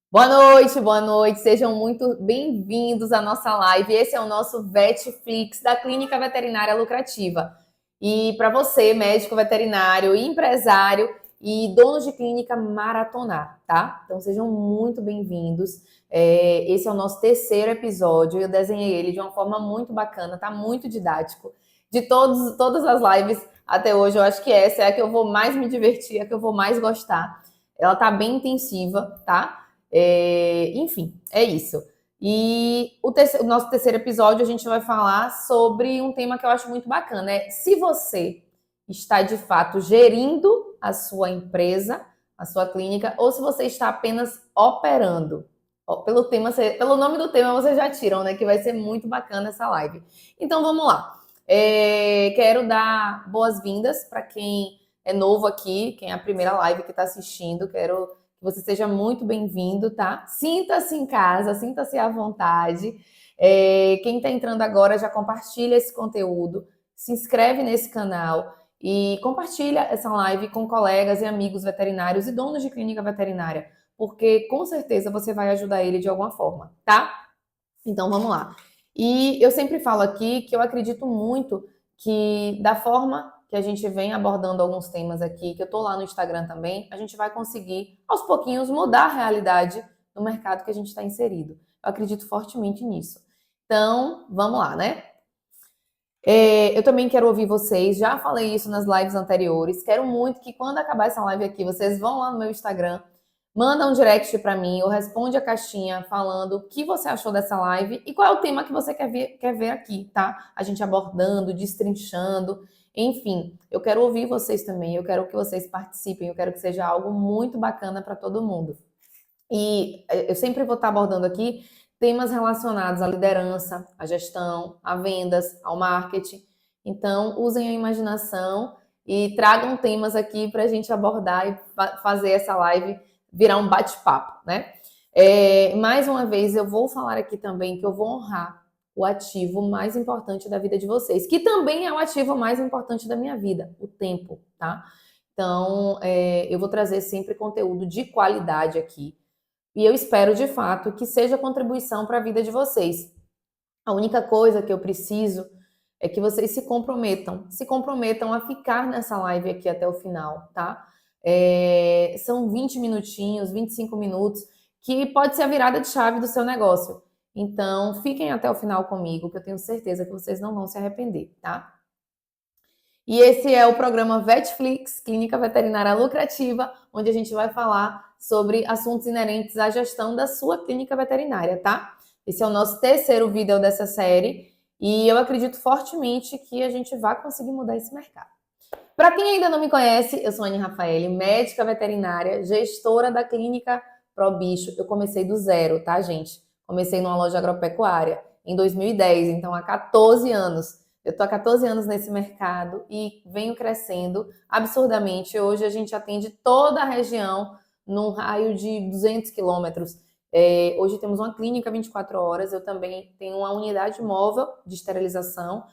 Boa noite, sejam muito bem-vindos à nossa live. Esse é o nosso Vetflix da Clínica Veterinária Lucrativa. E para você, médico veterinário, empresário e dono de clínica, maratonar, tá? Então sejam muito bem-vindos. Esse é o nosso terceiro episódio. Eu desenhei ele de uma forma muito bacana, tá muito didático. De todas as lives até hoje, eu acho que essa é a que eu vou mais me divertir, a que eu vou mais gostar. Ela tá bem intensiva, tá? Enfim, é isso. E o nosso terceiro episódio a gente vai falar sobre um tema que eu acho muito bacana. Se você está de fato gerindo a sua empresa, a sua clínica, ou se você está apenas operando. Pelo nome do tema vocês já tiram, né? Que vai ser muito bacana essa live. Então vamos lá. Quero dar boas-vindas para quem é novo aqui, quem é a primeira live que está assistindo. Quero que você seja muito bem-vindo, tá? Sinta-se em casa, sinta-se à vontade. Quem está entrando agora já compartilha esse conteúdo, se inscreve nesse canal e compartilha essa live com colegas e amigos veterinários e donos de clínica veterinária, porque com certeza você vai ajudar ele de alguma forma, tá? Então vamos lá. E eu sempre falo aqui que eu acredito muito que da forma que a gente vem abordando alguns temas aqui, que eu tô lá no Instagram também, a gente vai conseguir, aos pouquinhos, mudar a realidade no mercado que a gente está inserido. Eu acredito fortemente nisso. Então, vamos lá, né? Eu também quero ouvir vocês, já falei isso nas lives anteriores, quero muito que quando acabar essa live aqui, vocês vão lá no meu Instagram, manda um direct para mim ou responde a caixinha falando o que você achou dessa live e qual é o tema que você quer ver aqui, tá? A gente abordando, destrinchando, enfim, eu quero ouvir vocês também, eu quero que vocês participem, eu quero que seja algo muito bacana para todo mundo. E eu sempre vou estar abordando aqui temas relacionados à liderança, à gestão, a vendas, ao marketing. Então, usem a imaginação e tragam temas aqui para a gente abordar e fazer essa live virar um bate-papo, né? Mais uma vez, eu vou falar aqui também que eu vou honrar o ativo mais importante da vida de vocês, que também é o ativo mais importante da minha vida, o tempo, tá? Então, eu vou trazer sempre conteúdo de qualidade aqui. E eu espero, de fato, que seja contribuição para a vida de vocês. A única coisa que eu preciso é que vocês se comprometam a ficar nessa live aqui até o final, tá? São 20 minutinhos, 25 minutos, que pode ser a virada de chave do seu negócio. Então, fiquem até o final comigo, que eu tenho certeza que vocês não vão se arrepender, tá? E esse é o programa Vetflix, Clínica Veterinária Lucrativa, onde a gente vai falar sobre assuntos inerentes à gestão da sua clínica veterinária, tá? Esse é o nosso terceiro vídeo dessa série e eu acredito fortemente que a gente vai conseguir mudar esse mercado. Para quem ainda não me conhece, eu sou Anne Rafaele, médica veterinária, gestora da clínica Pro Bicho. Eu comecei do zero, tá, gente? Comecei numa loja agropecuária em 2010, então há 14 anos. Eu estou há 14 anos nesse mercado e venho crescendo absurdamente. Hoje a gente atende toda a região num raio de 200 quilômetros. Hoje temos uma clínica 24 horas, eu também tenho uma unidade móvel de esterilização.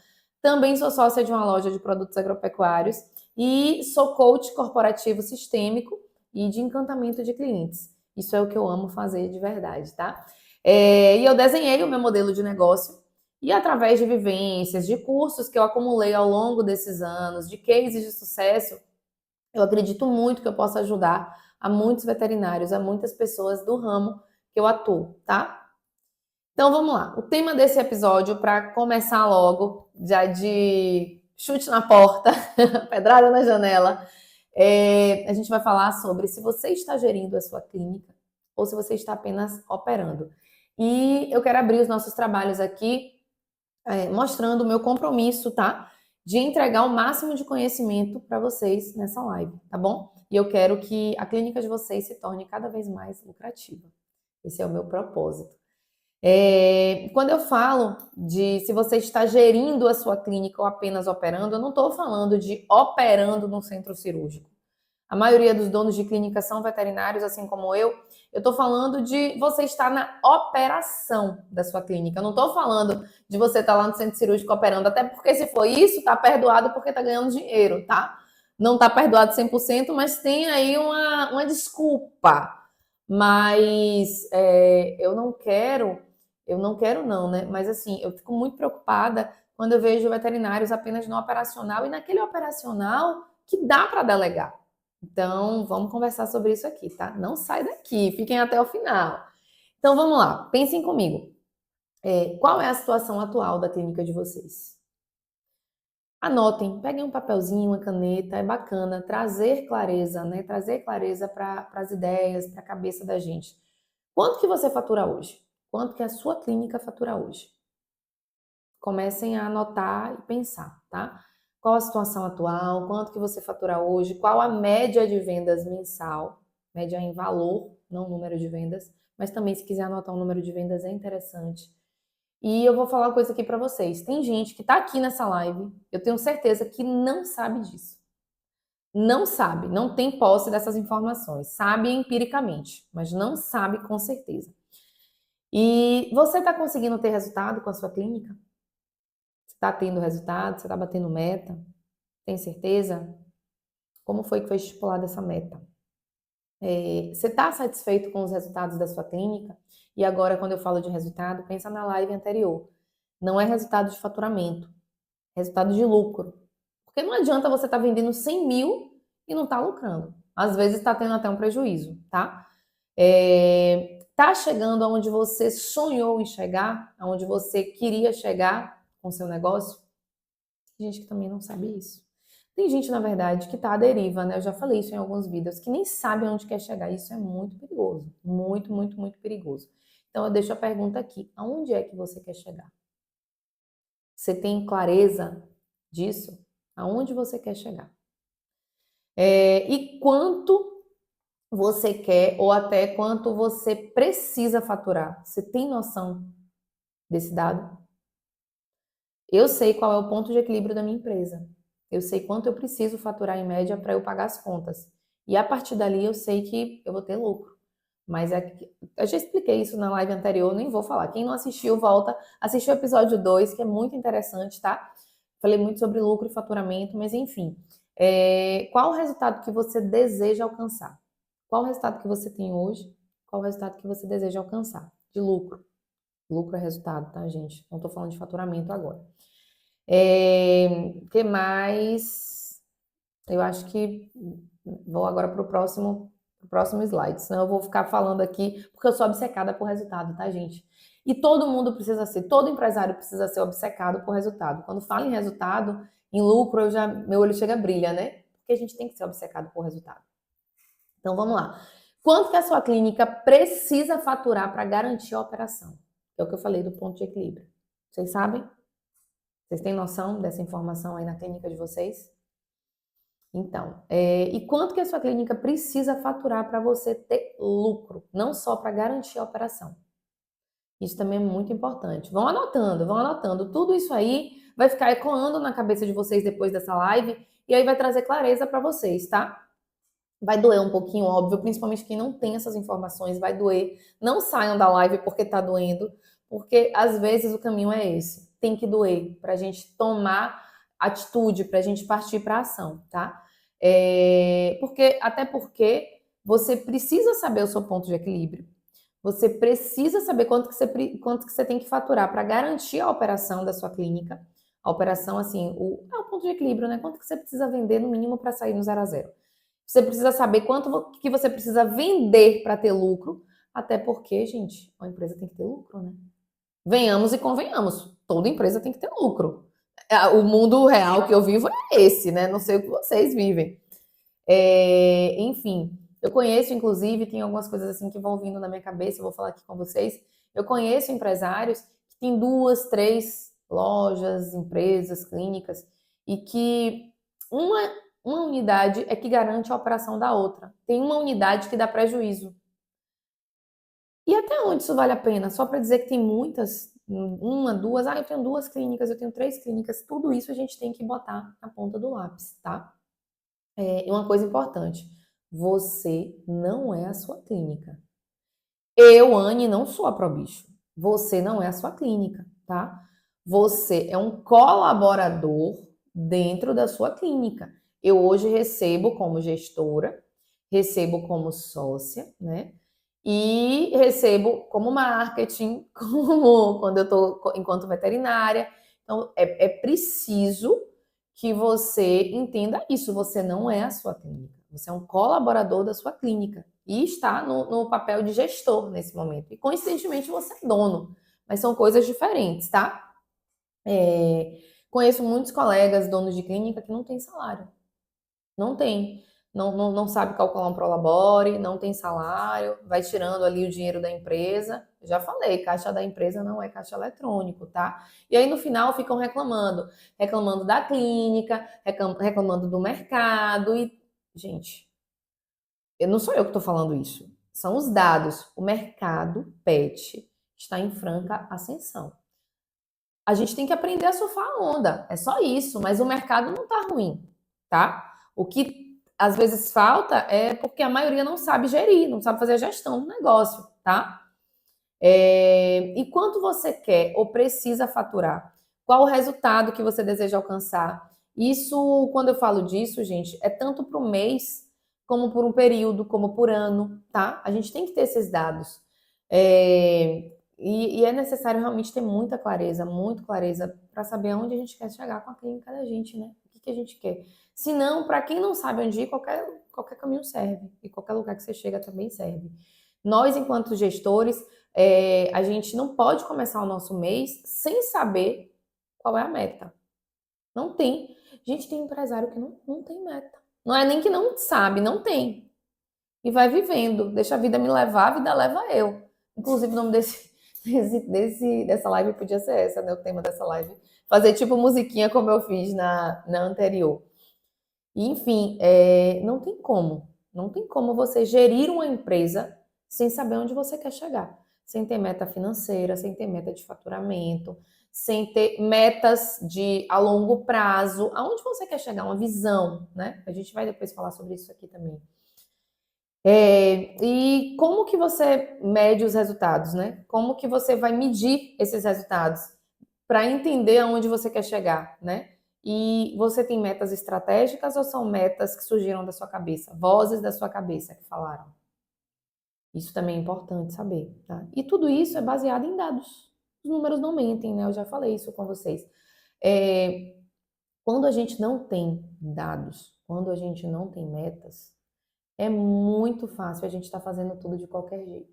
Também sou sócia de uma loja de produtos agropecuários e sou coach corporativo sistêmico e de encantamento de clientes. Isso é o que eu amo fazer de verdade, tá? E eu desenhei o meu modelo de negócio e através de vivências, de cursos que eu acumulei ao longo desses anos, de cases de sucesso, eu acredito muito que eu possa ajudar a muitos veterinários, a muitas pessoas do ramo que eu atuo, tá? Então vamos lá. O tema desse episódio, para começar logo, já de chute na porta, pedrada na janela, a gente vai falar sobre se você está gerindo a sua clínica ou se você está apenas operando. E eu quero abrir os nossos trabalhos aqui mostrando o meu compromisso, tá? De entregar o máximo de conhecimento para vocês nessa live, tá bom? E eu quero que a clínica de vocês se torne cada vez mais lucrativa. Esse é o meu propósito. Quando eu falo de se você está gerindo a sua clínica ou apenas operando, eu não estou falando de operando no centro cirúrgico. A maioria dos donos de clínica são veterinários, assim como eu. Eu estou falando de você estar na operação da sua clínica. Eu não estou falando de você estar lá no centro cirúrgico operando, até porque se for isso, está perdoado porque está ganhando dinheiro, tá? Não está perdoado 100%, mas tem aí uma desculpa Mas eu não quero não, né? Mas assim, eu fico muito preocupada quando eu vejo veterinários apenas no operacional e naquele operacional que dá para delegar. Então, vamos conversar sobre isso aqui, tá? Não sai daqui, fiquem até o final. Então, vamos lá, pensem comigo. Qual é a situação atual da clínica de vocês? Anotem, peguem um papelzinho, uma caneta, é bacana trazer clareza, né? Trazer clareza para as ideias, para a cabeça da gente. Quanto que você fatura hoje? Quanto que a sua clínica fatura hoje? Comecem a anotar e pensar, tá? Qual a situação atual? Quanto que você fatura hoje? Qual a média de vendas mensal? Média em valor, não número de vendas, mas também se quiser anotar o número de vendas é interessante. E eu vou falar uma coisa aqui para vocês. Tem gente que tá aqui nessa live, eu tenho certeza que não sabe disso. Não sabe, não tem posse dessas informações. Sabe empiricamente, mas não sabe com certeza. E você está conseguindo ter resultado com a sua clínica? Você está tendo resultado? Você está batendo meta? Tem certeza? Como foi que foi estipulada essa meta? Você está satisfeito com os resultados da sua clínica? E agora, quando eu falo de resultado, pensa na live anterior. Não é resultado de faturamento, é resultado de lucro. Porque não adianta você estar vendendo 100 mil e não estar lucrando. Às vezes está tendo até um prejuízo, tá? Tá chegando aonde você sonhou em chegar, aonde você queria chegar com seu negócio? Tem gente que também não sabe isso. Tem gente, na verdade, que tá à deriva, né? Eu já falei isso em alguns vídeos, que nem sabe aonde quer chegar. Isso é muito perigoso. Muito, muito, muito perigoso. Então, eu deixo a pergunta aqui. Aonde é que você quer chegar? Você tem clareza disso? Aonde você quer chegar? E quanto você quer ou até quanto você precisa faturar? Você tem noção desse dado? Eu sei qual é o ponto de equilíbrio da minha empresa. Eu sei quanto eu preciso faturar em média para eu pagar as contas. E a partir dali eu sei que eu vou ter lucro. Mas eu já expliquei isso na live anterior, nem vou falar. Quem não assistiu, volta, assistiu o episódio 2, que é muito interessante, tá? Falei muito sobre lucro e faturamento, mas enfim. Qual o resultado que você deseja alcançar? Qual o resultado que você tem hoje? Qual o resultado que você deseja alcançar? De lucro. Lucro é resultado, tá, gente? Não tô falando de faturamento agora. Que mais? Eu acho que vou agora para o próximo slide, senão eu vou ficar falando aqui, porque eu sou obcecada por resultado, tá, gente? E todo mundo precisa ser, todo empresário precisa ser obcecado por resultado. Quando fala em resultado, em lucro, meu olho chega a brilha, né? Porque a gente tem que ser obcecado por resultado. Então vamos lá. Quanto que a sua clínica precisa faturar para garantir a operação? É o que eu falei do ponto de equilíbrio. Vocês sabem? Vocês têm noção dessa informação aí na clínica de vocês? Então, e quanto que a sua clínica precisa faturar para você ter lucro, não só para garantir a operação? Isso também é muito importante. Vão anotando, vão anotando. Tudo isso aí vai ficar ecoando na cabeça de vocês depois dessa live e aí vai trazer clareza para vocês, tá? Vai doer um pouquinho, óbvio, principalmente quem não tem essas informações, vai doer. Não saiam da live porque tá doendo, porque às vezes o caminho é esse. Tem que doer para a gente tomar atitude, para a gente partir para ação, tá? Até porque você precisa saber o seu ponto de equilíbrio. Você precisa saber quanto que você tem que faturar para garantir a operação da sua clínica. A operação, assim, é o ponto de equilíbrio, né? Quanto que você precisa vender no mínimo para sair no 0 a 0. Você precisa saber quanto que você precisa vender para ter lucro, até porque, gente, a empresa tem que ter lucro, né? Venhamos e convenhamos, toda empresa tem que ter lucro. O mundo real que eu vivo é esse, né? Não sei o que vocês vivem. Enfim, eu conheço, inclusive, tem algumas coisas assim que vão vindo na minha cabeça, eu vou falar aqui com vocês. Eu conheço empresários que têm 2, 3 lojas, empresas, clínicas, e que uma unidade é que garante a operação da outra. Tem uma unidade que dá prejuízo. E até onde isso vale a pena? Só para dizer que tem muitas, uma, duas, eu tenho 2 clínicas, eu tenho 3 clínicas, tudo isso a gente tem que botar na ponta do lápis, tá? E uma coisa importante, você não é a sua clínica. Eu, Anne, não sou a Probicho. Você não é a sua clínica, tá? Você é um colaborador dentro da sua clínica. Eu hoje recebo como gestora, recebo como sócia, né? e recebo como marketing, como quando eu estou enquanto veterinária. Então, é preciso que você entenda isso. Você não é a sua clínica. Você é um colaborador da sua clínica e está no papel de gestor nesse momento. E, coincidentemente, você é dono. Mas são coisas diferentes, tá? Conheço muitos colegas donos de clínica que não têm salário. Não tem. Não sabe calcular um prolabore, não tem salário, vai tirando ali o dinheiro da empresa. Já falei, caixa da empresa não é caixa eletrônico, tá? E aí no final ficam reclamando. Reclamando da clínica, reclamando do mercado. E, gente, não sou eu que estou falando isso. São os dados. O mercado pet está em franca ascensão. A gente tem que aprender a surfar a onda. É só isso, mas o mercado não tá ruim, tá? O que às vezes falta é porque a maioria não sabe gerir, não sabe fazer a gestão do negócio, tá? E quanto você quer ou precisa faturar? Qual o resultado que você deseja alcançar? Isso, quando eu falo disso, gente, é tanto para o mês, como por um período, como por ano, tá? A gente tem que ter esses dados. E é necessário realmente ter muita clareza para saber aonde a gente quer chegar com a clínica da gente, né? O que a gente quer. Se não, para quem não sabe onde ir, qualquer caminho serve. E qualquer lugar que você chega também serve. Nós, enquanto gestores, a gente não pode começar o nosso mês sem saber qual é a meta. Não tem. Gente, tem empresário que não tem meta. Não é nem que não sabe, não tem. E vai vivendo. Deixa a vida me levar, a vida leva eu. Inclusive, o nome dessa live podia ser essa, né? O tema dessa live. Fazer tipo musiquinha como eu fiz na anterior. E, enfim, não tem como. Não tem como você gerir uma empresa sem saber onde você quer chegar. Sem ter meta financeira, sem ter meta de faturamento, sem ter metas a longo prazo. Aonde você quer chegar? Uma visão, né? A gente vai depois falar sobre isso aqui também. E como que você mede os resultados, né? Como que você vai medir esses resultados para entender aonde você quer chegar, né? E você tem metas estratégicas ou são metas que surgiram da sua cabeça, vozes da sua cabeça que falaram? Isso também é importante saber, tá? E tudo isso é baseado em dados. Os números não mentem, né? Eu já falei isso com vocês. Quando a gente não tem dados, quando a gente não tem metas, é muito fácil a gente estar fazendo tudo de qualquer jeito,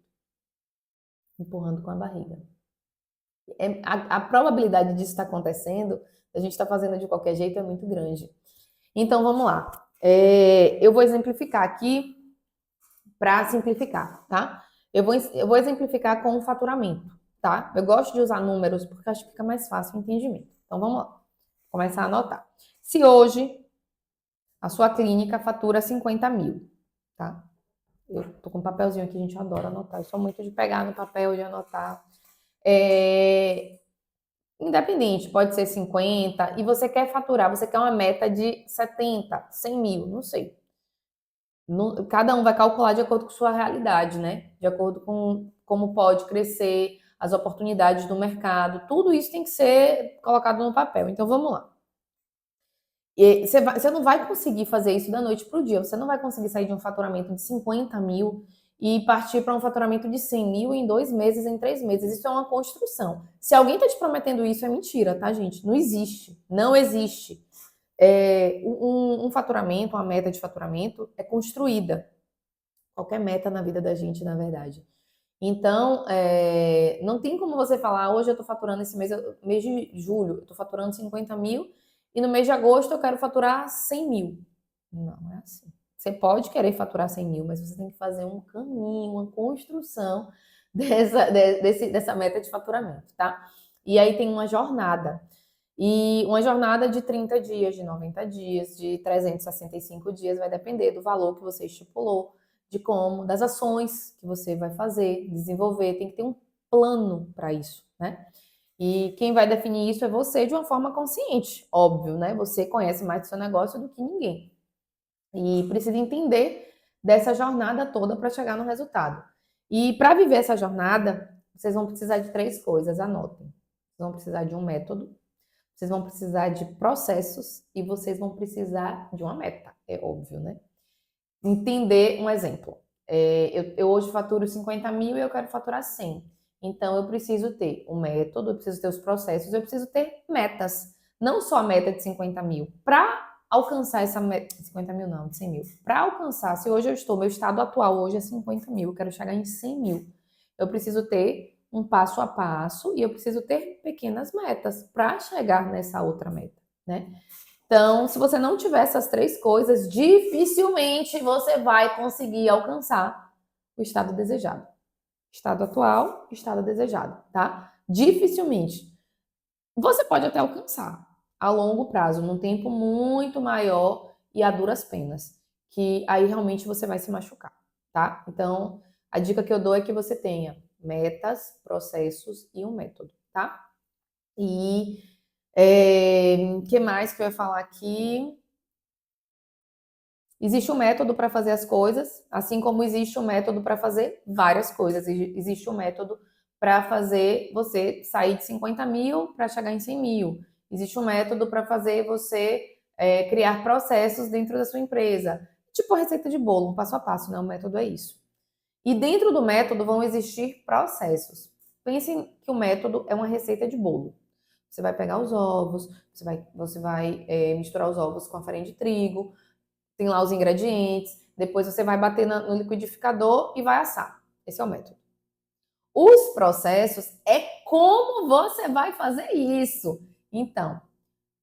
empurrando com a barriga. A probabilidade disso estar acontecendo, a gente estar fazendo de qualquer jeito, é muito grande. Então, vamos lá. Eu vou exemplificar aqui para simplificar, tá? Eu vou exemplificar com o faturamento, tá? Eu gosto de usar números porque acho que fica mais fácil o entendimento. Então, vamos lá. Começar a anotar. Se hoje a sua clínica fatura 50 mil, tá? Eu tô com um papelzinho aqui, a gente adora anotar. Eu sou muito de pegar no papel, de anotar. Independente, pode ser 50, e você quer faturar, você quer uma meta de 70, 100 mil, não sei. Cada um vai calcular de acordo com sua realidade, né? De acordo com como pode crescer, as oportunidades do mercado, tudo isso tem que ser colocado no papel. Então vamos lá. Você não vai conseguir fazer isso da noite para o dia. Você não vai conseguir sair de um faturamento de 50 mil e partir para um faturamento de 100 mil em 2 meses, em 3 meses. Isso é uma construção. Se alguém está te prometendo isso, é mentira, tá, gente? Não existe. Não existe. Um faturamento, uma meta de faturamento é construída. Qualquer meta na vida da gente, na verdade. Então, não tem como você falar, hoje eu estou faturando esse mês de julho, eu estou faturando 50 mil e no mês de agosto eu quero faturar 100 mil. Não é assim. Você pode querer faturar 100 mil, mas você tem que fazer um caminho, uma construção dessa meta de faturamento, tá? E aí tem uma jornada. E uma jornada de 30 dias, de 90 dias, de 365 dias, vai depender do valor que você estipulou, de como, das ações que você vai fazer, desenvolver, tem que ter um plano para isso, né? E quem vai definir isso é você de uma forma consciente, óbvio, né? Você conhece mais do seu negócio do que ninguém. E precisa entender dessa jornada toda para chegar no resultado. E para viver essa jornada, vocês vão precisar de 3 coisas, anotem. Vocês vão precisar de um método, vocês vão precisar de processos e vocês vão precisar de uma meta, é óbvio, né? Entender um exemplo. Eu hoje faturo 50 mil e eu quero faturar 100. Então, eu preciso ter o método, eu preciso ter os processos, eu preciso ter metas. Não só a meta de 50 mil. Para alcançar essa meta, 50 mil não, de 100 mil. Para alcançar, se hoje meu estado atual hoje é 50 mil, eu quero chegar em 100 mil. Eu preciso ter um passo a passo e eu preciso ter pequenas metas para chegar nessa outra meta, né? Então, se você não tiver essas três coisas, dificilmente você vai conseguir alcançar o estado desejado. Estado atual, estado desejado, tá? Dificilmente. Você pode até alcançar a longo prazo, num tempo muito maior e a duras penas, que aí realmente você vai se machucar, tá? Então, a dica que eu dou é que você tenha metas, processos e um método, tá? E que mais que eu ia falar aqui? Existe um método para fazer as coisas, assim como existe um método para fazer várias coisas. Existe um método para fazer você sair de 50 mil para chegar em 100 mil. Existe um método para fazer você criar processos dentro da sua empresa. Tipo a receita de bolo, um passo a passo, né? O método é isso. E dentro do método vão existir processos. Pensem que o método é uma receita de bolo. Você vai pegar os ovos, você vai misturar os ovos com a farinha de trigo, tem lá os ingredientes, depois você vai bater no liquidificador e vai assar. Esse é o método. Os processos é como você vai fazer isso. Então,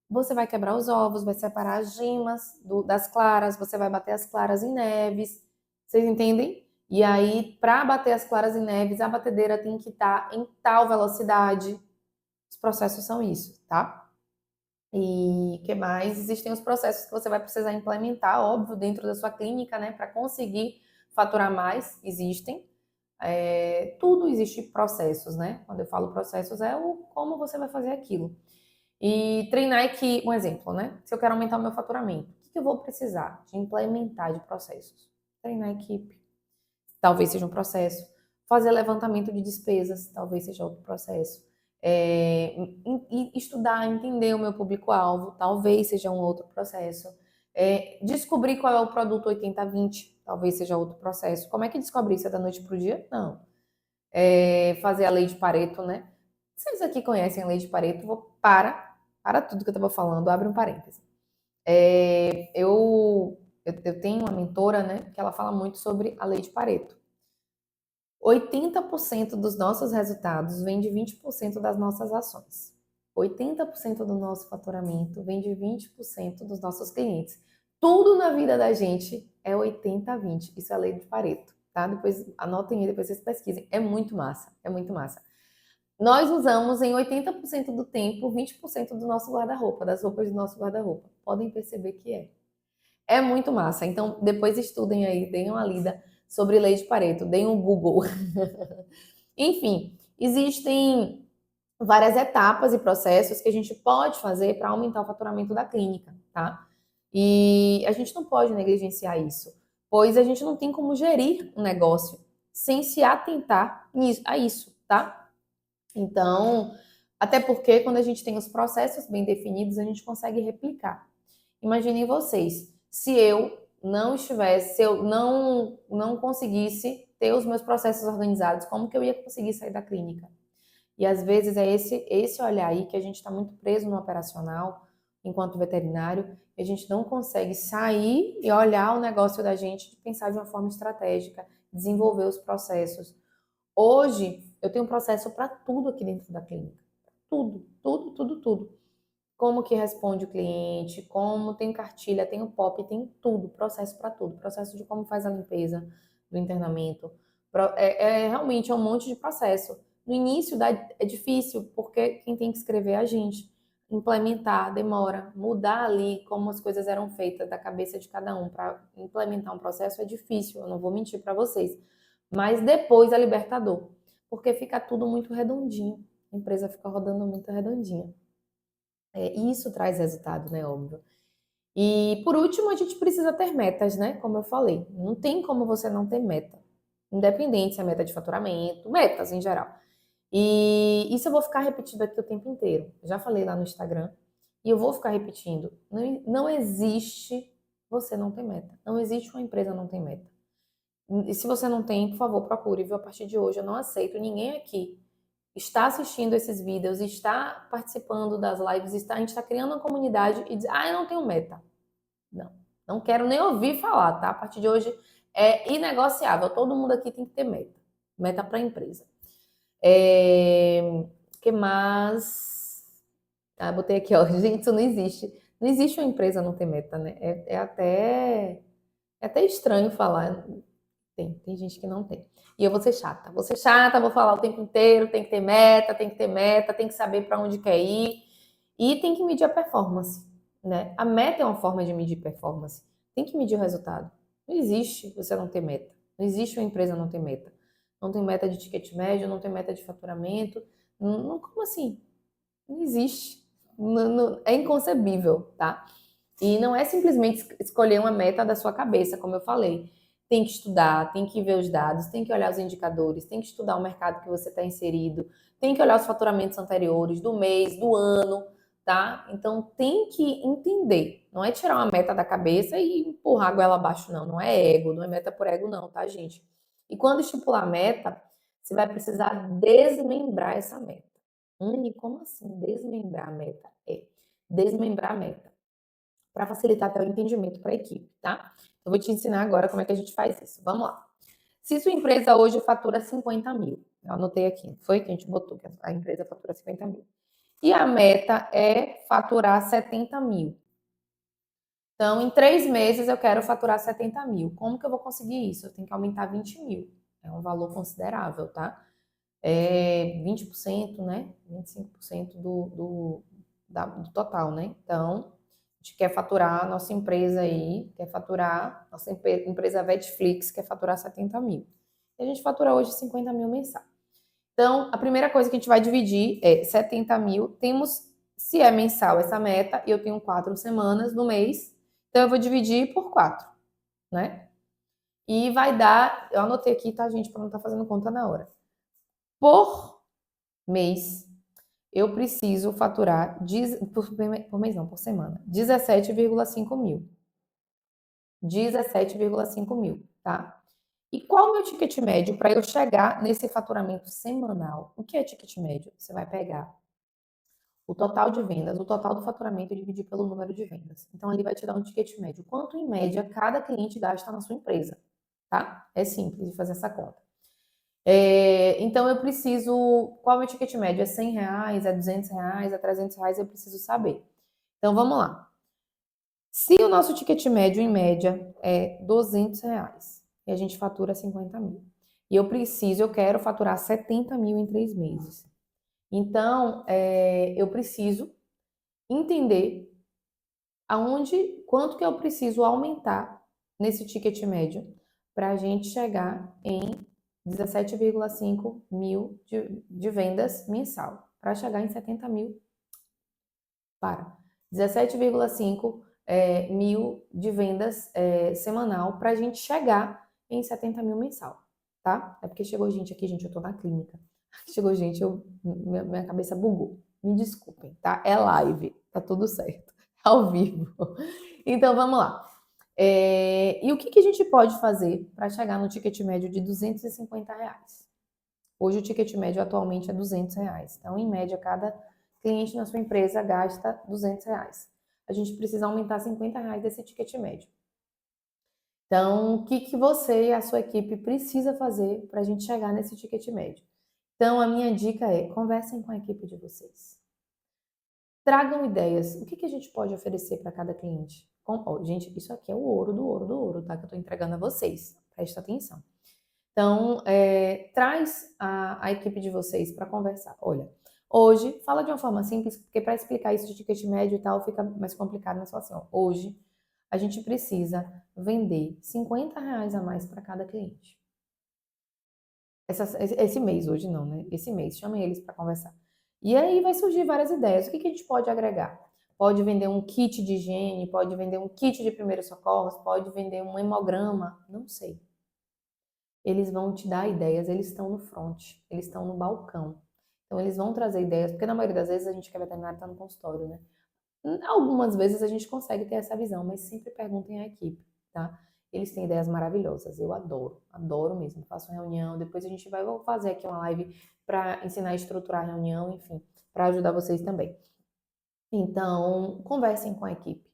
você vai quebrar os ovos, vai separar as gemas das claras, você vai bater as claras em neves. Vocês entendem? E aí, para bater as claras em neves, a batedeira tem que estar em tal velocidade. Os processos são isso, tá? E que mais? Existem os processos que você vai precisar implementar, óbvio, dentro da sua clínica, né, para conseguir faturar mais. Existem. Tudo existe processos, né? Quando eu falo processos, é o como você vai fazer aquilo. E treinar aqui, um exemplo, né? Se eu quero aumentar o meu faturamento, o que eu vou precisar de implementar de processos? Treinar a equipe, talvez seja um processo. Fazer levantamento de despesas, talvez seja outro processo. Estudar, entender o meu público-alvo, talvez seja um outro processo. Descobrir qual é o produto 80/20, talvez seja outro processo. Como é que descobre isso? É da noite para o dia? Não. Fazer a lei de Pareto, né? Vocês aqui conhecem a lei de Pareto, para tudo que eu estava falando, abre um parêntese. Eu tenho uma mentora, né, que ela fala muito sobre a lei de Pareto. 80% dos nossos resultados vem de 20% das nossas ações. 80% do nosso faturamento vem de 20% dos nossos clientes. Tudo na vida da gente é 80/20. Isso é a lei de Pareto, tá? Depois anotem aí, depois vocês pesquisem. É muito massa, é muito massa. Nós usamos em 80% do tempo 20% do nosso guarda-roupa, das roupas do nosso guarda-roupa. Podem perceber que é. É muito massa. Então, depois estudem aí, deem uma lida sobre lei de Pareto, deem um Google. Enfim, existem várias etapas e processos que a gente pode fazer para aumentar o faturamento da clínica, tá? E a gente não pode negligenciar isso, pois a gente não tem como gerir um negócio sem se atentar a isso, tá? Então, até porque quando a gente tem os processos bem definidos, a gente consegue replicar. Imaginem vocês, se eu não estivesse, se eu não conseguisse ter os meus processos organizados, como que eu ia conseguir sair da clínica? E às vezes é esse olhar aí que a gente está muito preso no operacional, enquanto veterinário, e a gente não consegue sair e olhar o negócio da gente, pensar de uma forma estratégica, desenvolver os processos. Hoje, eu tenho um processo para tudo aqui dentro da clínica. Tudo, tudo, tudo, tudo. Como que responde o cliente, como tem cartilha, tem o POP, tem tudo, processo para tudo. Processo de como faz a limpeza do internamento. Realmente é um monte de processo. No início é difícil, porque quem tem que escrever é a gente. Implementar demora, mudar ali como as coisas eram feitas da cabeça de cada um para implementar um processo é difícil, eu não vou mentir para vocês. Mas depois é libertador, porque fica tudo muito redondinho. A empresa fica rodando muito redondinha. Isso traz resultado, né? Óbvio. E por último, a gente precisa ter metas, né? Como eu falei, não tem como você não ter meta. Independente se é meta de faturamento, metas em geral. E isso eu vou ficar repetindo aqui o tempo inteiro. Já falei lá no Instagram e eu vou ficar repetindo. Não existe você não ter meta. Não existe uma empresa não ter meta. E se você não tem, por favor, procure, viu? A partir de hoje eu não aceito ninguém aqui está assistindo esses vídeos, está participando das lives, a gente está criando uma comunidade e diz, eu não tenho meta. Não, não quero nem ouvir falar, tá? A partir de hoje é inegociável. Todo mundo aqui tem que ter meta. Meta para a empresa. Que mais? Botei aqui, ó. Gente, isso não existe. Não existe uma empresa não ter meta, né? É até estranho falar. Tem gente que não tem. E eu vou ser chata. Vou ser chata, vou falar o tempo inteiro, tem que ter meta, tem que saber para onde quer ir. E tem que medir a performance, né? A meta é uma forma de medir performance. Tem que medir o resultado. Não existe você não ter meta. Não existe uma empresa não ter meta. Não tem meta de ticket médio, não tem meta de faturamento. Como assim? Não existe. É inconcebível, tá? E não é simplesmente escolher uma meta da sua cabeça, como eu falei. Tem que estudar, tem que ver os dados, tem que olhar os indicadores, tem que estudar o mercado que você está inserido, tem que olhar os faturamentos anteriores, do mês, do ano, tá? Então tem que entender. Não é tirar uma meta da cabeça e empurrar a goela abaixo, não. Não é ego, não é meta por ego, não, tá, gente? E quando estipular a meta, você vai precisar desmembrar essa meta. E como assim desmembrar a meta? Desmembrar a meta para facilitar até o entendimento para a equipe, tá? Eu vou te ensinar agora como é que a gente faz isso. Vamos lá. Se sua empresa hoje fatura 50 mil, eu anotei aqui, foi que a gente botou, que a empresa fatura 50 mil. E a meta é faturar 70 mil. Então, em 3 meses eu quero faturar 70 mil. Como que eu vou conseguir isso? Eu tenho que aumentar 20 mil. É um valor considerável, tá? 20%, né? 25% do total, né? Então, a gente quer faturar, a nossa empresa aí, quer faturar, nossa empresa Vetflix quer faturar 70 mil. E a gente fatura hoje 50 mil mensal. Então, a primeira coisa que a gente vai dividir é 70 mil. Temos, se é mensal essa meta, eu tenho 4 semanas no mês, então eu vou dividir por 4, né? E vai dar, eu anotei aqui, tá, gente, para não estar fazendo conta na hora. Por mês, eu preciso faturar, por mês não, por semana, 17,5 mil. 17,5 mil, tá? E qual o meu ticket médio para eu chegar nesse faturamento semanal? O que é ticket médio? Você vai pegar o total de vendas, o total do faturamento e dividir pelo número de vendas. Então, ele vai te dar um ticket médio. Quanto, em média, cada cliente gasta na sua empresa, tá? É simples de fazer essa conta. Então, eu preciso... Qual é o meu ticket médio? É 100 reais? É 200 reais? É 300 reais? Eu preciso saber. Então, vamos lá. Se o nosso ticket médio, em média, é 200 reais e a gente fatura 50 mil, e eu quero faturar 70 mil em 3 meses. Então, eu preciso entender quanto que eu preciso aumentar nesse ticket médio para a gente chegar em 17,5 mil de vendas mensal. Para chegar em 70 mil, 17,5 mil de vendas semanal para a gente chegar em 70 mil mensal, tá? É porque chegou gente aqui, gente, eu tô na clínica. Chegou gente, minha cabeça bugou. Me desculpem, tá? É live, tá tudo certo. É ao vivo. Então, vamos lá. E o que a gente pode fazer para chegar no ticket médio de 250 reais? Hoje o ticket médio atualmente é 200 reais. Então, em média, cada cliente na sua empresa gasta 200 reais. A gente precisa aumentar 50 reais desse ticket médio. Então, o que você e a sua equipe precisa fazer para a gente chegar nesse ticket médio? Então, a minha dica é, conversem com a equipe de vocês. Tragam ideias. O que a gente pode oferecer para cada cliente? Gente, isso aqui é o ouro do ouro do ouro, tá? Que eu estou entregando a vocês. Presta atenção. Então, traz a equipe de vocês para conversar. Olha, hoje, fala de uma forma simples, porque para explicar isso de ticket médio e tal fica mais complicado, mas fala assim, ó, hoje a gente precisa vender 50 reais a mais para cada cliente. Esse mês, hoje não, né? Esse mês, chamem eles para conversar. E aí vai surgir várias ideias. O que a gente pode agregar? Pode vender um kit de higiene, pode vender um kit de primeiros socorros, pode vender um hemograma, não sei. Eles vão te dar ideias, eles estão no front, eles estão no balcão. Então, eles vão trazer ideias, porque na maioria das vezes a gente que é veterinário está no consultório, né? Algumas vezes a gente consegue ter essa visão, mas sempre perguntem à equipe, tá? Eles têm ideias maravilhosas, eu adoro, adoro mesmo. Faço reunião, depois a gente vai vou fazer aqui uma live para ensinar a estruturar a reunião, enfim, para ajudar vocês também. Então, conversem com a equipe,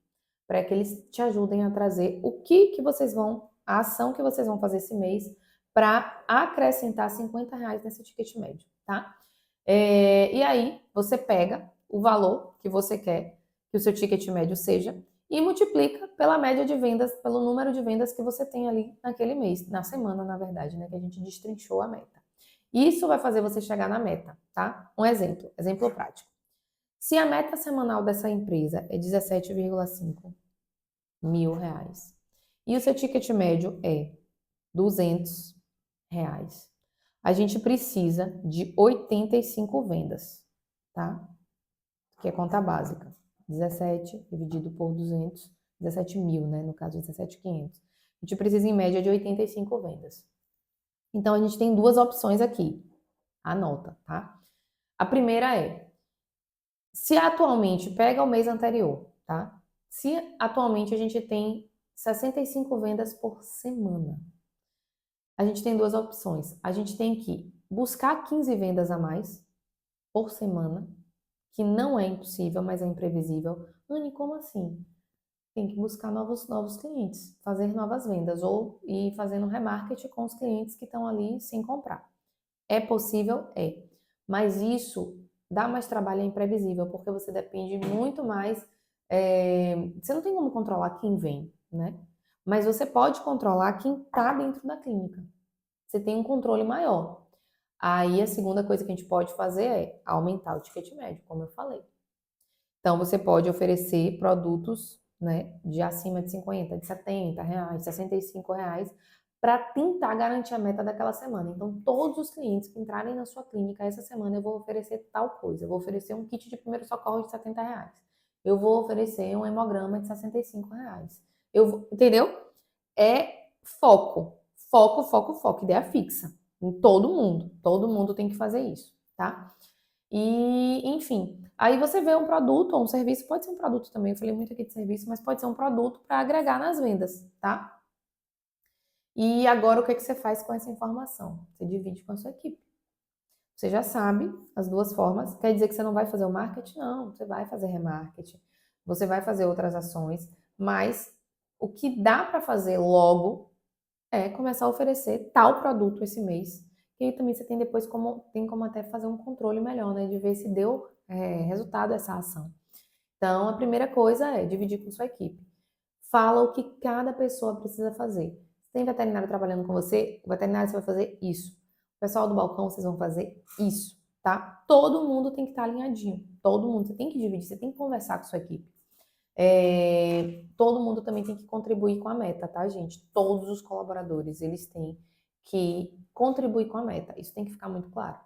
para que eles te ajudem a trazer o que vocês vão, a ação que vocês vão fazer esse mês para acrescentar R$ 50 nesse ticket médio, tá? E aí, você pega o valor que você quer que o seu ticket médio seja e multiplica pela média de vendas, pelo número de vendas que você tem ali naquele mês, na semana, na verdade, né? Que a gente destrinchou a meta. Isso vai fazer você chegar na meta, tá? Um exemplo prático. Se a meta semanal dessa empresa é 17,5 mil reais e o seu ticket médio é R$ 200, a gente precisa de 85 vendas, tá? Que é conta básica. 17 dividido por 200, 17 mil, né? No caso, 17.500. A gente precisa, em média, de 85 vendas. Então, a gente tem duas opções aqui. Anota, tá? A primeira é, se atualmente, pega o mês anterior, tá? Se atualmente a gente tem 65 vendas por semana, a gente tem duas opções. A gente tem que buscar 15 vendas a mais por semana, que não é impossível, mas é imprevisível. Anne, como assim? Tem que buscar novos clientes, fazer novas vendas ou ir fazendo remarketing com os clientes que estão ali sem comprar. É possível? É. Mas isso dá mais trabalho, é imprevisível, porque você depende muito mais. Você não tem como controlar quem vem, né? Mas você pode controlar quem está dentro da clínica. Você tem um controle maior. Aí a segunda coisa que a gente pode fazer é aumentar o ticket médio, como eu falei. Então você pode oferecer produtos, né, de acima de 50, de R$ 70, R$ 65, para tentar garantir a meta daquela semana. Então todos os clientes que entrarem na sua clínica essa semana eu vou oferecer tal coisa. Eu vou oferecer um kit de primeiro socorro de R$ 70. Eu vou oferecer um hemograma de R$ 65. Entendeu? É foco, foco, foco, foco, ideia fixa. Em todo mundo tem que fazer isso, tá? E, enfim, aí você vê um produto ou um serviço, pode ser um produto também, eu falei muito aqui de serviço, mas pode ser um produto para agregar nas vendas, tá? E agora o que você faz com essa informação? Você divide com a sua equipe. Você já sabe as duas formas. Quer dizer que você não vai fazer o marketing? Não, você vai fazer remarketing, você vai fazer outras ações, mas o que dá para fazer logo é começar a oferecer tal produto esse mês. E aí também você tem depois como até fazer um controle melhor, né? De ver se deu resultado essa ação. Então, a primeira coisa é dividir com sua equipe. Fala o que cada pessoa precisa fazer. Se tem veterinário trabalhando com você, o veterinário você vai fazer isso. O pessoal do balcão, vocês vão fazer isso, tá? Todo mundo tem que estar alinhadinho. Todo mundo. Você tem que dividir, você tem que conversar com sua equipe. Todo mundo também tem que contribuir com a meta, tá, gente? Todos os colaboradores, eles têm que contribuir com a meta. Isso tem que ficar muito claro,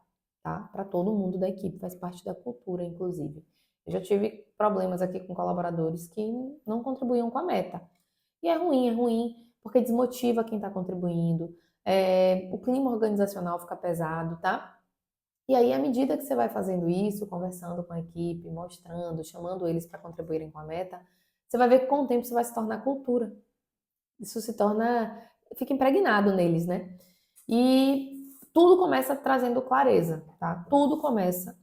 tá? Para todo mundo da equipe, faz parte da cultura, inclusive. Eu já tive problemas aqui com colaboradores que não contribuíam com a meta. E é ruim, porque desmotiva quem está contribuindo. O clima organizacional fica pesado, tá? E aí, à medida que você vai fazendo isso, conversando com a equipe, mostrando, chamando eles para contribuírem com a meta, você vai ver que com o tempo isso vai se tornar cultura. Isso fica impregnado neles, né? E tudo começa trazendo clareza, tá? Tudo começa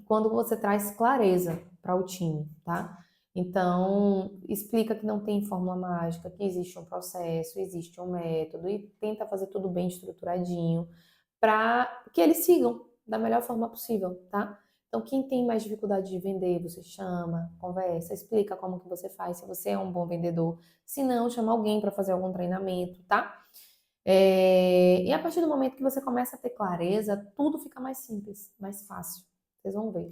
quando você traz clareza para o time, tá? Então, explica que não tem fórmula mágica, que existe um processo, existe um método e tenta fazer tudo bem estruturadinho para que eles sigam da melhor forma possível, tá? Então, quem tem mais dificuldade de vender, você chama, conversa, explica como que você faz, se você é um bom vendedor. Se não, chama alguém para fazer algum treinamento, tá? E a partir do momento que você começa a ter clareza, tudo fica mais simples, mais fácil. Vocês vão ver.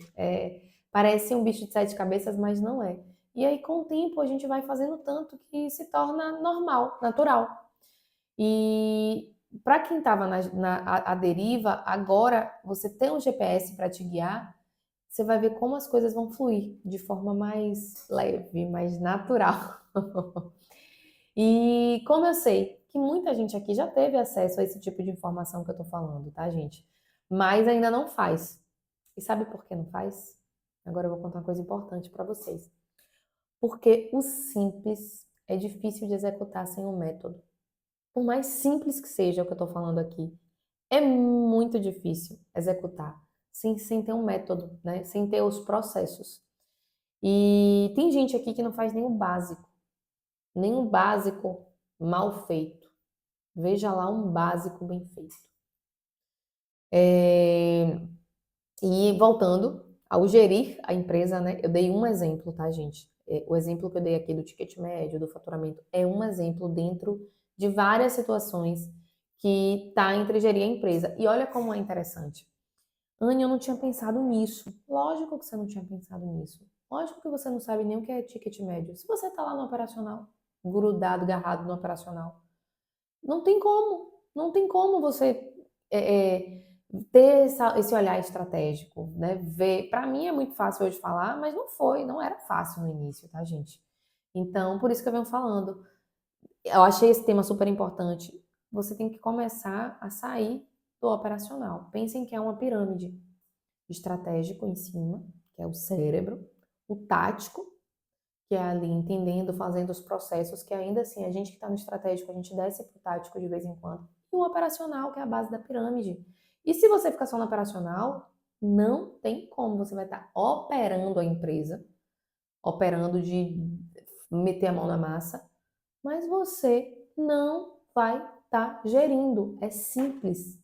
Parece um bicho de sete cabeças, mas não é. E aí, com o tempo, a gente vai fazendo tanto que se torna normal, natural. E para quem estava à deriva, agora você tem um GPS para te guiar, você vai ver como as coisas vão fluir de forma mais leve, mais natural. E como eu sei que muita gente aqui já teve acesso a esse tipo de informação que eu tô falando, tá, gente? Mas ainda não faz. E sabe por que não faz? Agora eu vou contar uma coisa importante para vocês. Porque o simples é difícil de executar sem um método. Por mais simples que seja o que eu estou falando aqui, é muito difícil executar sem ter um método, né? Sem ter os processos. E tem gente aqui que não faz nem o básico mal feito. Veja lá um básico bem feito. E voltando ao gerir a empresa, né? Eu dei um exemplo, tá, gente? O exemplo que eu dei aqui do ticket médio, do faturamento, é um exemplo dentro de várias situações que tá entre gerir a empresa. E olha como é interessante. Anne, eu não tinha pensado nisso. Lógico que você não tinha pensado nisso. Lógico que você não sabe nem o que é ticket médio. Se você tá lá no operacional, grudado, agarrado no operacional, não tem como. Não tem como você ter esse olhar estratégico, né? Ver, para mim é muito fácil hoje falar, mas não era fácil no início, tá, gente? Então, por isso que eu venho falando. Eu achei esse tema super importante. Você tem que começar a sair do operacional. Pensem que é uma pirâmide estratégico em cima, que é o cérebro, o tático, que é ali entendendo, fazendo os processos, que ainda assim, a gente que está no estratégico, a gente desce para o tático de vez em quando, e o operacional, que é a base da pirâmide. E se você ficar só no operacional, não tem como, você vai estar operando a empresa, operando de meter a mão na massa, mas você não vai estar gerindo. É simples,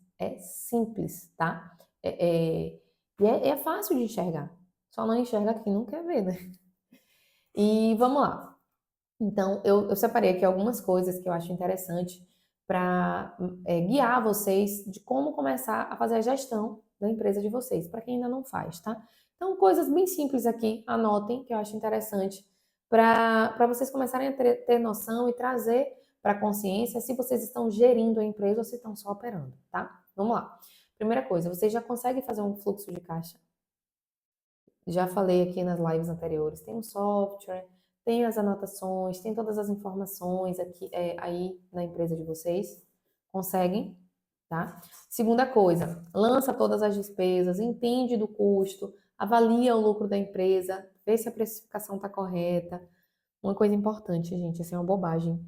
tá? E é fácil de enxergar. Só não enxerga quem não quer ver, né? E vamos lá. Então, eu separei aqui algumas coisas que eu acho interessante para guiar vocês de como começar a fazer a gestão da empresa de vocês, para quem ainda não faz, tá? Então, coisas bem simples aqui, anotem, que eu acho interessante, para vocês começarem a ter noção e trazer para a consciência se vocês estão gerindo a empresa ou se estão só operando, tá? Vamos lá. Primeira coisa, vocês já conseguem fazer um fluxo de caixa? Já falei aqui nas lives anteriores, tem um software, tem as anotações, tem todas as informações aqui aí na empresa de vocês. Conseguem, tá? Segunda coisa, lança todas as despesas, entende do custo, avalia o lucro da empresa, vê se a precificação está correta. Uma coisa importante, gente, assim é uma bobagem,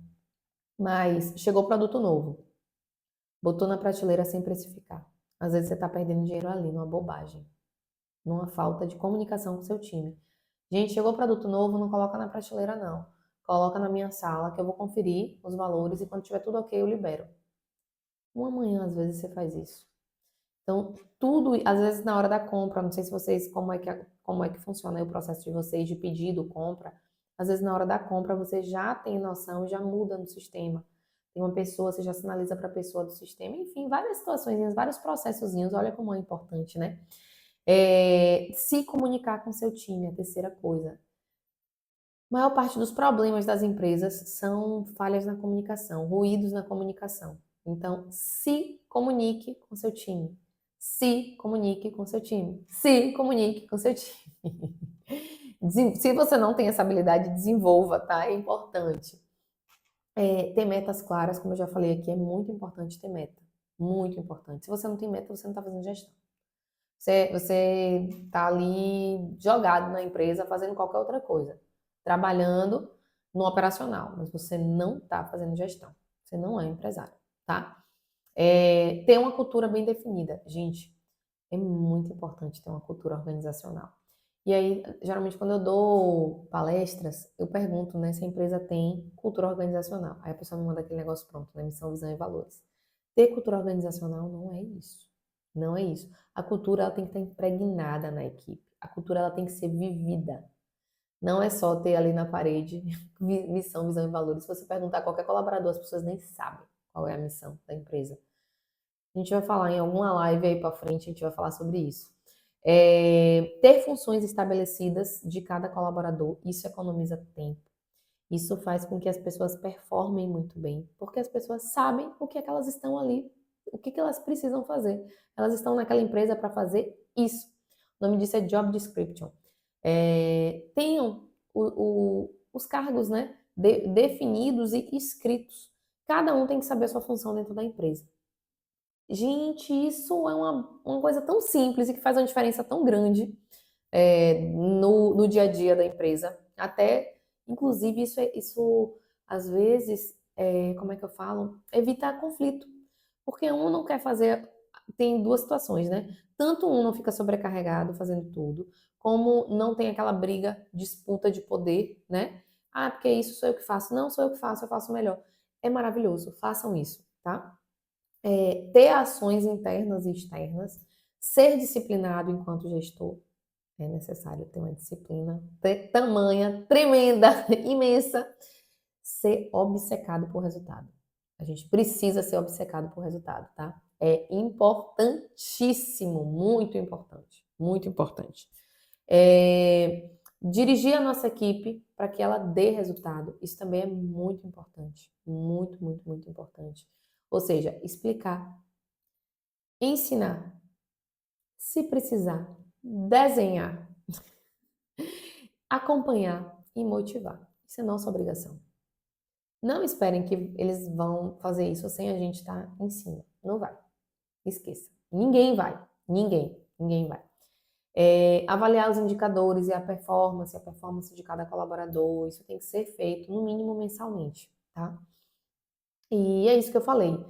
mas chegou produto novo, botou na prateleira sem precificar. Às vezes você está perdendo dinheiro ali, numa bobagem, numa falta de comunicação com o seu time. Gente, chegou produto novo, não coloca na prateleira, não. Coloca na minha sala, que eu vou conferir os valores e quando tiver tudo ok, eu libero. Uma manhã, às vezes, você faz isso. Então, tudo, às vezes, na hora da compra, não sei se vocês, como é que funciona aí o processo de vocês de pedido, compra. Às vezes, na hora da compra, você já tem noção e já muda no sistema. Tem uma pessoa, você já sinaliza para a pessoa do sistema. Enfim, várias situações, vários processozinhos. Olha como é importante, né? Se comunicar com seu time, a terceira coisa. A maior parte dos problemas das empresas são falhas na comunicação, ruídos na comunicação. Então, se comunique com seu time. Se comunique com seu time. Se comunique com seu time. Se você não tem essa habilidade, desenvolva, tá? É importante. Ter metas claras, como eu já falei aqui, é muito importante ter meta. Muito importante. Se você não tem meta, você não está fazendo gestão. Você tá ali jogado na empresa fazendo qualquer outra coisa, trabalhando no operacional, mas você não tá fazendo gestão. Você não é empresário, tá? Ter uma cultura bem definida. Gente, é muito importante ter uma cultura organizacional. E aí, geralmente, quando eu dou palestras, eu pergunto, né, se a empresa tem cultura organizacional. Aí a pessoa me manda aquele negócio pronto, né, missão, visão e valores. Ter cultura organizacional não é isso. Não é isso. A cultura ela tem que estar impregnada na equipe. A cultura ela tem que ser vivida. Não é só ter ali na parede missão, visão e valores. Se você perguntar a qualquer colaborador, as pessoas nem sabem qual é a missão da empresa. A gente vai falar em alguma live aí para frente, a gente vai falar sobre isso. Ter funções estabelecidas de cada colaborador, isso economiza tempo. Isso faz com que as pessoas performem muito bem, porque as pessoas sabem o que é que elas estão ali, o que elas precisam fazer. Elas estão naquela empresa para fazer isso. O nome disso é Job Description. Tenham os cargos, né, definidos e escritos. Cada um tem que saber a sua função dentro da empresa. Gente, isso é uma coisa tão simples e que faz uma diferença tão grande no dia a dia da empresa. Até, inclusive, isso às vezes, como é que eu falo? Evitar conflito. Porque um não quer fazer. Tem duas situações, né? Tanto um não fica sobrecarregado fazendo tudo, como não tem aquela briga, disputa de poder, né? Ah, porque isso sou eu que faço. Não, sou eu faço melhor. É maravilhoso, façam isso, tá? Ter ações internas e externas, ser disciplinado enquanto gestor, é necessário ter uma disciplina tamanha, tremenda, imensa, ser obcecado por resultado. A gente precisa ser obcecado por resultado, tá? É importantíssimo, muito importante, muito importante. Dirigir a nossa equipe para que ela dê resultado, isso também é muito importante, muito, muito, muito importante. Ou seja, explicar, ensinar, se precisar, desenhar, acompanhar e motivar. Isso é nossa obrigação. Não esperem que eles vão fazer isso sem a gente estar em cima. Não vai. Esqueça. Ninguém vai. Ninguém vai. Avaliar os indicadores e a performance de cada colaborador. Isso tem que ser feito, no mínimo, mensalmente, tá? E é isso que eu falei.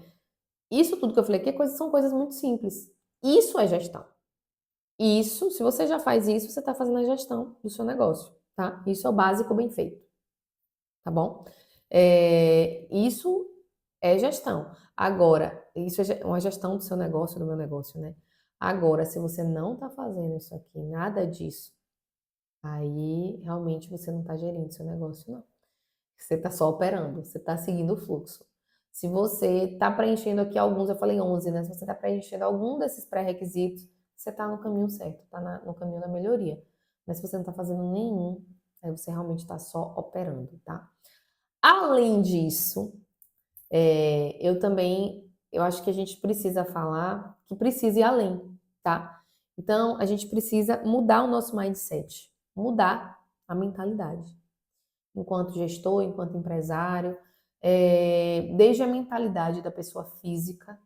Isso tudo que eu falei aqui são coisas muito simples. Isso é gestão. Isso, se você já faz isso, você está fazendo a gestão do seu negócio, tá? Isso é o básico bem feito, tá bom? Isso é gestão. Agora, isso é uma gestão do seu negócio, do meu negócio, né? Agora, se você não está fazendo isso aqui, nada disso, aí realmente você não está gerindo seu negócio, não. Você está só operando, você está seguindo o fluxo. Se você está preenchendo aqui alguns, eu falei 11, né? Se você está preenchendo algum desses pré-requisitos, você está no caminho certo, está no caminho da melhoria. Mas se você não está fazendo nenhum, aí você realmente está só operando, tá? Além disso, eu acho que a gente precisa falar que precisa ir além, tá? Então, a gente precisa mudar o nosso mindset, mudar a mentalidade. Enquanto gestor, enquanto empresário, desde a mentalidade da pessoa física,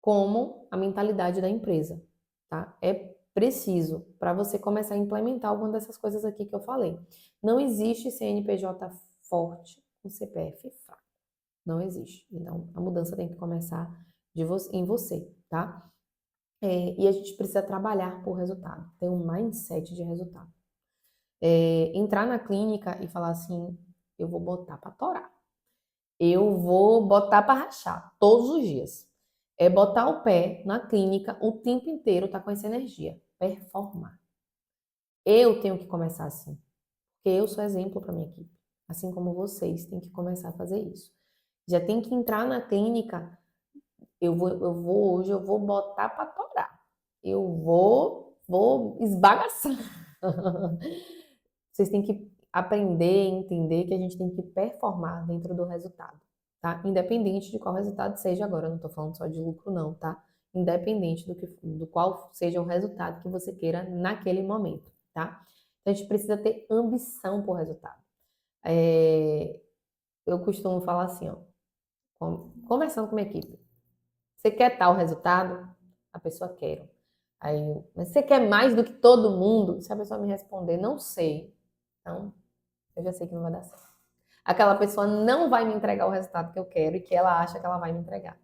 como a mentalidade da empresa, tá? É preciso para você começar a implementar alguma dessas coisas aqui que eu falei. Não existe CNPJ forte com CPF fraco. Não existe. Então, a mudança tem que começar em você, tá? E a gente precisa trabalhar por resultado, ter um mindset de resultado. Entrar na clínica e falar assim, eu vou botar para torar. Eu vou botar para rachar todos os dias. É botar o pé na clínica o tempo inteiro, tá com essa energia. Performar. Eu tenho que começar assim, porque eu sou exemplo para minha equipe. Assim como vocês têm que começar a fazer isso. Já tem que entrar na clínica. Hoje eu vou botar para torar. Vou esbagaçar. Vocês têm que aprender, entender que a gente tem que performar dentro do resultado, tá? Independente de qual resultado seja agora, eu não tô falando só de lucro não, tá? Independente do qual seja o resultado que você queira naquele momento, tá? Então a gente precisa ter ambição por resultado. Eu costumo falar assim, ó, conversando com minha equipe. Você quer tal resultado? A pessoa quer. Mas você quer mais do que todo mundo? Se a pessoa me responder, não sei. Então, eu já sei que não vai dar certo. Aquela pessoa não vai me entregar o resultado que eu quero e que ela acha que ela vai me entregar.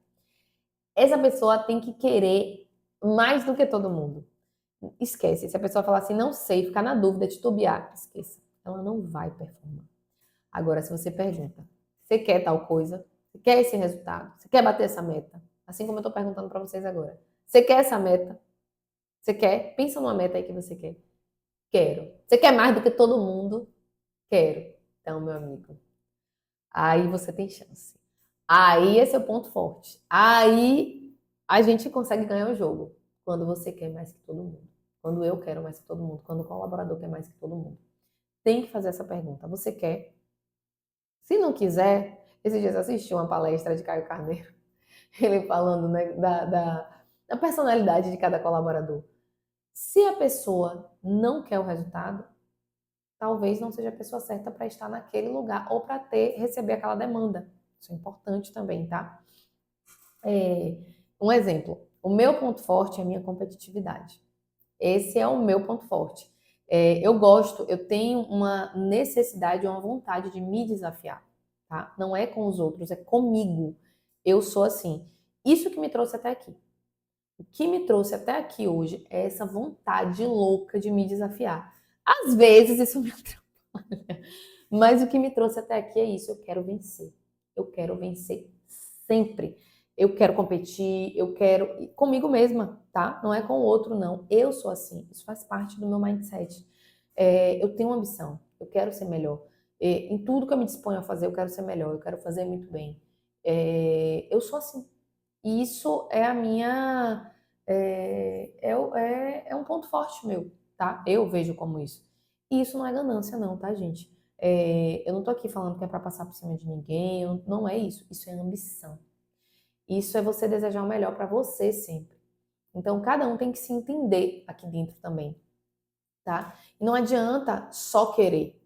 Essa pessoa tem que querer mais do que todo mundo. Esquece. Se a pessoa falar assim, não sei, ficar na dúvida, titubear, esqueça. Ela não vai performar. Agora, se você pergunta, você quer tal coisa? Você quer esse resultado? Você quer bater essa meta? Assim como eu estou perguntando para vocês agora. Você quer essa meta? Você quer? Pensa numa meta aí que você quer. Quero. Você quer mais do que todo mundo? Quero. Então, meu amigo, aí você tem chance. Aí esse é o ponto forte. Aí a gente consegue ganhar o jogo. Quando você quer mais que todo mundo. Quando eu quero mais que todo mundo. Quando o colaborador quer mais que todo mundo. Tem que fazer essa pergunta. Você quer? Se não quiser, esses dias eu assisti uma palestra de Caio Carneiro. Ele falando, né, da personalidade de cada colaborador. Se a pessoa não quer o resultado, talvez não seja a pessoa certa para estar naquele lugar ou para receber aquela demanda. Isso é importante também, tá? Um exemplo. O meu ponto forte é a minha competitividade. Esse é o meu ponto forte. Eu tenho uma necessidade, uma vontade de me desafiar. tá? Não é com os outros, é comigo. Eu sou assim. Isso que me trouxe até aqui. O que me trouxe até aqui hoje é essa vontade louca de me desafiar. Às vezes isso me atrapalha, mas o que me trouxe até aqui é isso. Eu quero vencer. Eu quero vencer sempre. Eu quero competir, eu quero comigo mesma, tá? Não é com o outro, não. Eu sou assim. Isso faz parte do meu mindset. Eu tenho uma ambição. Eu quero ser melhor. Em tudo que eu me disponho a fazer, eu quero ser melhor. Eu quero fazer muito bem. Eu sou assim. E isso é a minha. É um ponto forte meu, tá? Eu vejo como isso. E isso não é ganância, não, tá, gente? Eu não tô aqui falando que é pra passar por cima de ninguém, não é isso. Isso é ambição. Isso é você desejar o melhor pra você sempre. Então, cada um tem que se entender aqui dentro também, tá? E não adianta só querer.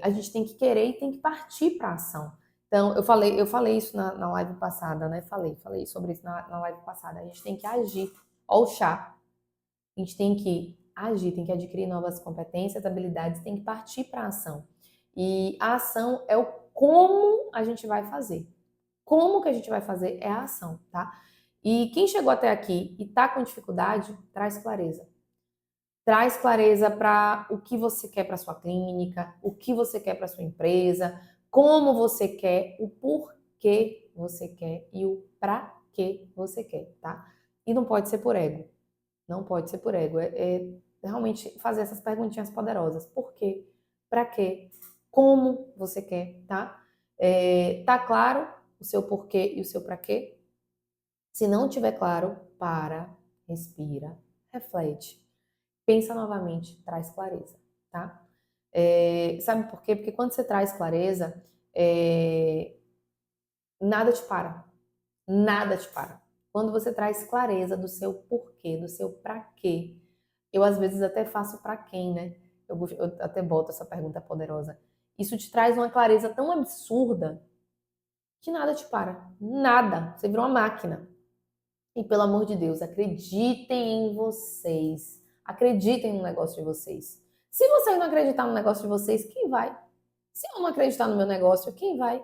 A gente tem que querer e tem que partir para a ação. Então, eu falei isso na live passada, né? Falei sobre isso na live passada. A gente tem que agir. Ó, o chá. A gente tem que agir, tem que adquirir novas competências, habilidades, tem que partir para a ação. E a ação é o como a gente vai fazer. Como que a gente vai fazer é a ação, tá? E quem chegou até aqui e tá com dificuldade, traz clareza. Traz clareza para o que você quer para sua clínica, o que você quer para sua empresa, como você quer, o porquê você quer e o para que você quer, tá? E não pode ser por ego. Não pode ser por ego. É realmente fazer essas perguntinhas poderosas. Por quê? Para quê? Como você quer, tá? Tá claro o seu porquê e o seu para quê? Se não tiver claro, para, respira, reflete. Pensa novamente, traz clareza, tá? Sabe por quê? Porque quando você traz clareza, nada te para. Nada te para. Quando você traz clareza do seu porquê, do seu pra quê, eu às vezes até faço pra quem, né? Eu até boto essa pergunta poderosa. Isso te traz uma clareza tão absurda que nada te para. Nada. Você vira uma máquina. E pelo amor de Deus, acreditem em vocês. Acreditem no negócio de vocês. Se vocês não acreditar no negócio de vocês, quem vai? Se eu não acreditar no meu negócio, quem vai?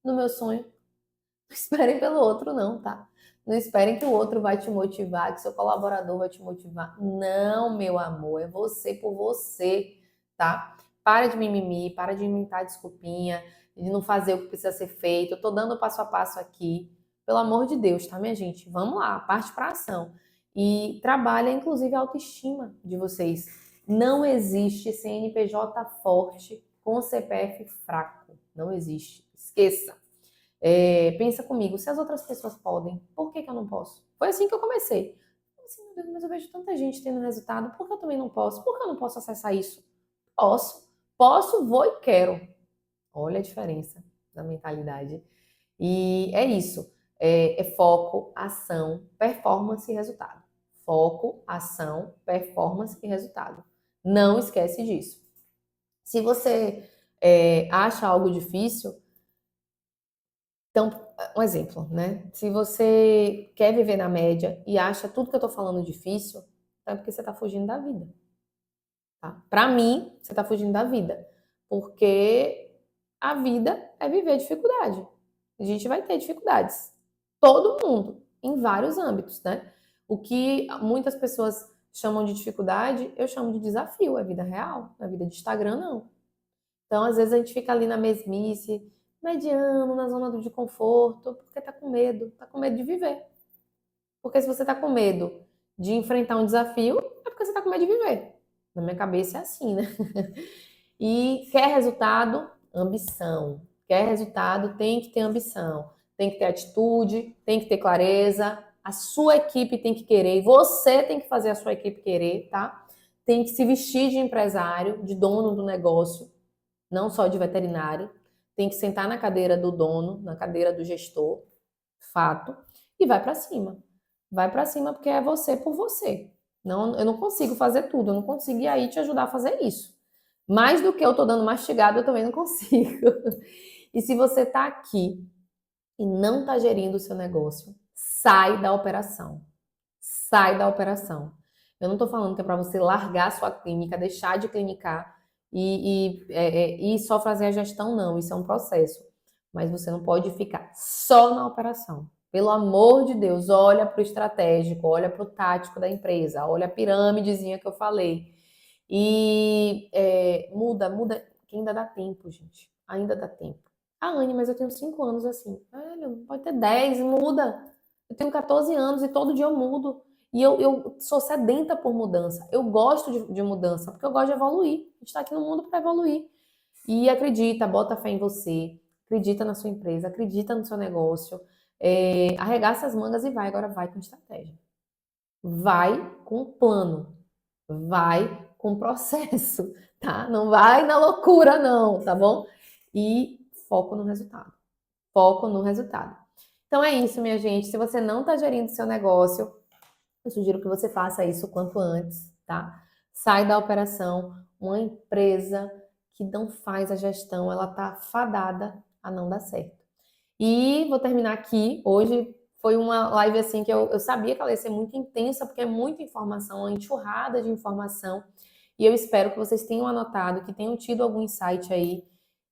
No meu sonho? Não esperem pelo outro, não, tá? Não esperem que o outro vai te motivar, que seu colaborador vai te motivar. Não, meu amor, é você por você, tá? Para de mimimi, para de inventar desculpinha, de não fazer o que precisa ser feito. Eu tô dando passo a passo aqui. Pelo amor de Deus, tá, minha gente? Vamos lá, parte para ação. E trabalha, inclusive, a autoestima de vocês. Não existe CNPJ forte com CPF fraco. Não existe. Esqueça. Pensa comigo, se as outras pessoas podem, por que eu não posso? Foi assim que eu comecei. Assim, meu Deus, mas eu vejo tanta gente tendo resultado, por que eu também não posso? Por que eu não posso acessar isso? Posso. Posso, vou e quero. Olha a diferença da mentalidade. E é isso. É foco, ação, performance e resultado. Foco, ação, performance e resultado. Não esquece disso. Se você acha algo difícil, então, um exemplo, né? Se você quer viver na média e acha tudo que eu tô falando difícil, é porque você tá fugindo da vida, tá? Pra mim, você tá fugindo da vida. Porque a vida é viver dificuldade. A gente vai ter dificuldades. Todo mundo, em vários âmbitos, né? O que muitas pessoas chamam de dificuldade, eu chamo de desafio, é vida real, não é vida de Instagram, não. Então, às vezes, a gente fica ali na mesmice, mediano, na zona de conforto, porque tá com medo de viver. Porque se você tá com medo de enfrentar um desafio, é porque você tá com medo de viver. Na minha cabeça é assim, né? E quer resultado? Ambição. Quer resultado? Tem que ter ambição. Tem que ter atitude, tem que ter clareza. A sua equipe tem que querer. E você tem que fazer a sua equipe querer, tá? Tem que se vestir de empresário, de dono do negócio, não só de veterinário. Tem que sentar na cadeira do dono, na cadeira do gestor, fato, e vai para cima. Vai para cima porque é você por você. Não, eu não consigo fazer tudo, eu não consigo ir aí te ajudar a fazer isso. Mais do que eu tô dando mastigado, eu também não consigo. E se você tá aqui e não tá gerindo o seu negócio, sai da operação. Sai da operação. Eu não tô falando que é para você largar a sua clínica, deixar de clinicar e só fazer a gestão, não. Isso é um processo. Mas você não pode ficar só na operação. Pelo amor de Deus, olha para o estratégico, olha para o tático da empresa, olha a pirâmidezinha que eu falei. E muda, que ainda dá tempo, gente. Ainda dá tempo. Ah, Anne, mas eu tenho 5 anos assim. Velho, pode ter 10, muda. Eu tenho 14 anos e todo dia eu mudo. E eu sou sedenta por mudança. Eu gosto de mudança, porque eu gosto de evoluir. A gente está aqui no mundo para evoluir. E acredita, bota fé em você, acredita na sua empresa, acredita no seu negócio. Arregaça as mangas e vai. Agora vai com estratégia. Vai com plano. Vai com processo, tá? Não vai na loucura, não, tá bom? E foco no resultado. Foco no resultado. Então é isso, minha gente. Se você não está gerindo seu negócio, eu sugiro que você faça isso o quanto antes, tá? Sai da operação. Uma empresa que não faz a gestão, ela tá fadada a não dar certo. E vou terminar aqui. Hoje foi uma live assim que eu sabia que ela ia ser muito intensa, porque é muita informação, uma enxurrada de informação. E eu espero que vocês tenham anotado, que tenham tido algum insight aí.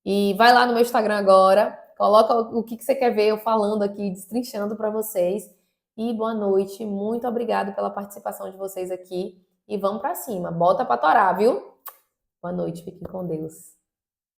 E vai lá no meu Instagram agora, coloca o que você quer ver eu falando aqui, destrinchando para vocês. E boa noite, muito obrigado pela participação de vocês aqui. E vamos para cima, bota para torar, viu? Boa noite, fiquem com Deus.